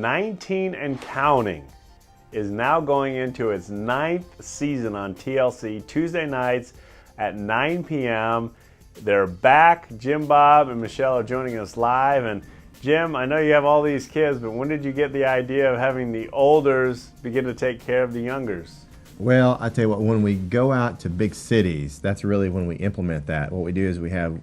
19 and Counting is now going into its 9th season on TLC, Tuesday nights at 9 p.m. They're back. Jim Bob and Michelle are joining us live. And Jim, I know you have all these kids, but when did you get the idea of having the olders begin to take care of the youngers? Well, I tell you what, when we go out to big cities, that's really when we implement that. What we do is we have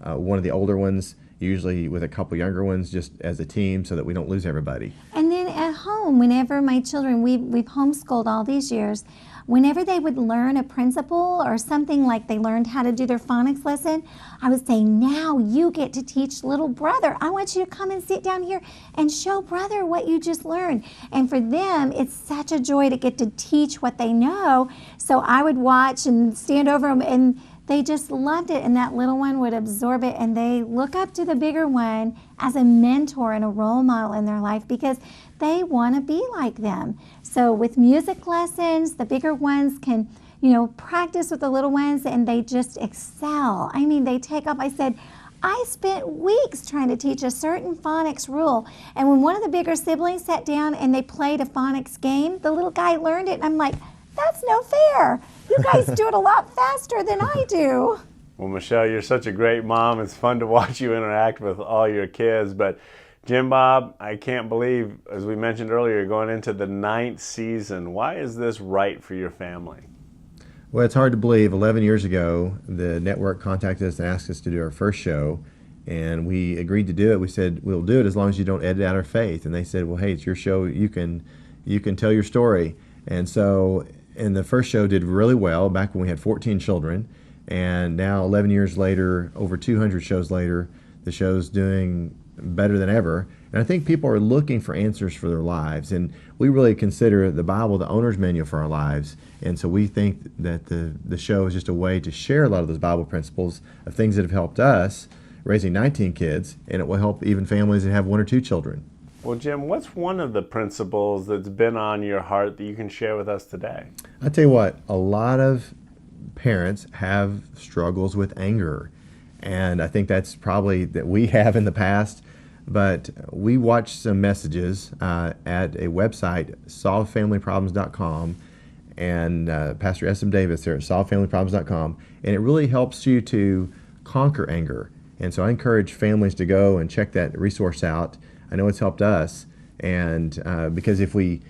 one of the older ones, usually with a couple younger ones, just as a team so that we don't lose everybody. And then at home, whenever my children, we've homeschooled all these years, whenever they would learn a principle or something, like they learned how to do their phonics lesson, I would say, now you get to teach little brother. I want you to come and sit down here and show brother what you just learned. And for them, it's such a joy to get to teach what they know. So I would watch and stand over them, and they just loved it, and that little one would absorb it, and they look up to the bigger one as a mentor and a role model in their life because they want to be like them. So with music lessons, the bigger ones can, practice with the little ones, and they just excel. I mean, they take off. I said, I spent weeks trying to teach a certain phonics rule, and when one of the bigger siblings sat down and they played a phonics game, the little guy learned it, and I'm like, that's no fair. You guys do it a lot faster than I do. Well, Michelle, you're such a great mom. It's fun to watch you interact with all your kids. But Jim Bob, I can't believe, as we mentioned earlier, you're going into the 9th season. Why is this right for your family? Well, it's hard to believe. 11 years ago, the network contacted us and asked us to do our first show, and we agreed to do it. We said, we'll do it as long as you don't edit out our faith. And they said, well, hey, it's your show. You can tell your story. And so, and the first show did really well back when we had 14 children, and now 11 years later, over 200 shows later, the show's doing better than ever. And I think people are looking for answers for their lives, and we really consider the Bible the owner's manual for our lives. And so we think that the show is just a way to share a lot of those Bible principles of things that have helped us raising 19 kids, and it will help even families that have 1 or 2 children. Well, Jim, what's one of the principles that's been on your heart that you can share with us today? I'll tell you what, a lot of parents have struggles with anger, and I think that's probably that we have in the past, but we watched some messages at a website, solvefamilyproblems.com, and Pastor S.M. Davis there at solvefamilyproblems.com, and it really helps you to conquer anger. And so I encourage families to go and check that resource out. I know it's helped us, and because if we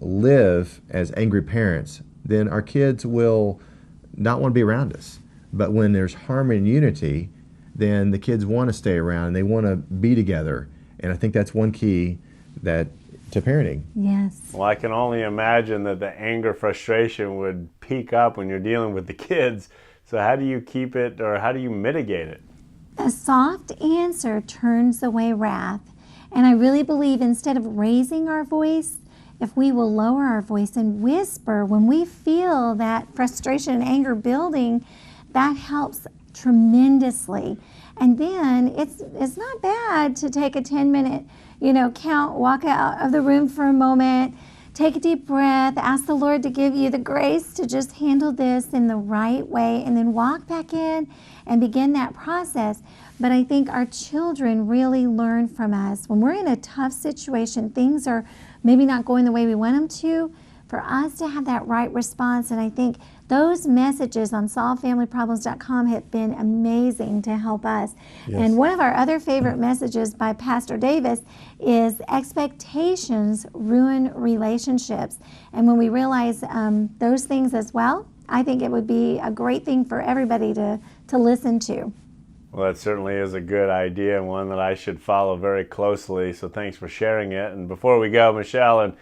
live as angry parents, then our kids will not want to be around us. But when there's harmony and unity, then the kids want to stay around and they want to be together. And I think that's one key to parenting. Yes. Well, I can only imagine that the anger, frustration would peak up when you're dealing with the kids. So how do you keep it, or how do you mitigate it? A soft answer turns away wrath. And I really believe instead of raising our voice, if we will lower our voice and whisper when we feel that frustration and anger building, that helps tremendously. And then it's not bad to take a 10-minute, count, walk out of the room for a moment, take a deep breath, ask the Lord to give you the grace to just handle this in the right way, and then walk back in and begin that process. But I think our children really learn from us. When we're in a tough situation, things are maybe not going the way we want them to, for us to have that right response. And I think those messages on solvefamilyproblems.com have been amazing to help us. Yes. And one of our other favorite messages by Pastor Davis is expectations ruin relationships. And when we realize those things as well, I think it would be a great thing for everybody to listen to. Well, that certainly is a good idea, and one that I should follow very closely, so thanks for sharing it. And before we go, Michelle and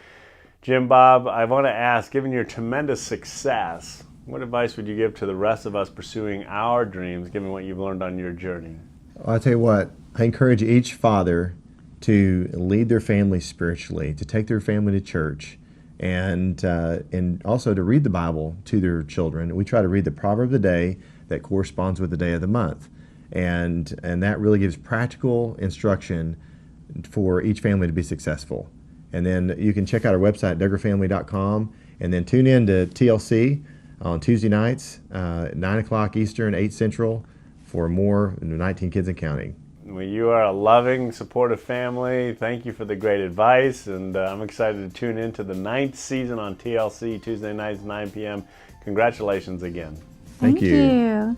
Jim Bob, I want to ask, given your tremendous success, what advice would you give to the rest of us pursuing our dreams, given what you've learned on your journey? Well, I'll tell you what, I encourage each father to lead their family spiritually, to take their family to church, and also to read the Bible to their children. We try to read the proverb of the day that corresponds with the day of the month. And that really gives practical instruction for each family to be successful. And then you can check out our website, duggarfamily.com, and then tune in to TLC on Tuesday nights, 9 o'clock Eastern, 8 Central, for more 19 Kids and Counting. Well, you are a loving, supportive family. Thank you for the great advice, and I'm excited to tune into the 9th season on TLC Tuesday nights 9 p.m. Congratulations again. Thank you. you.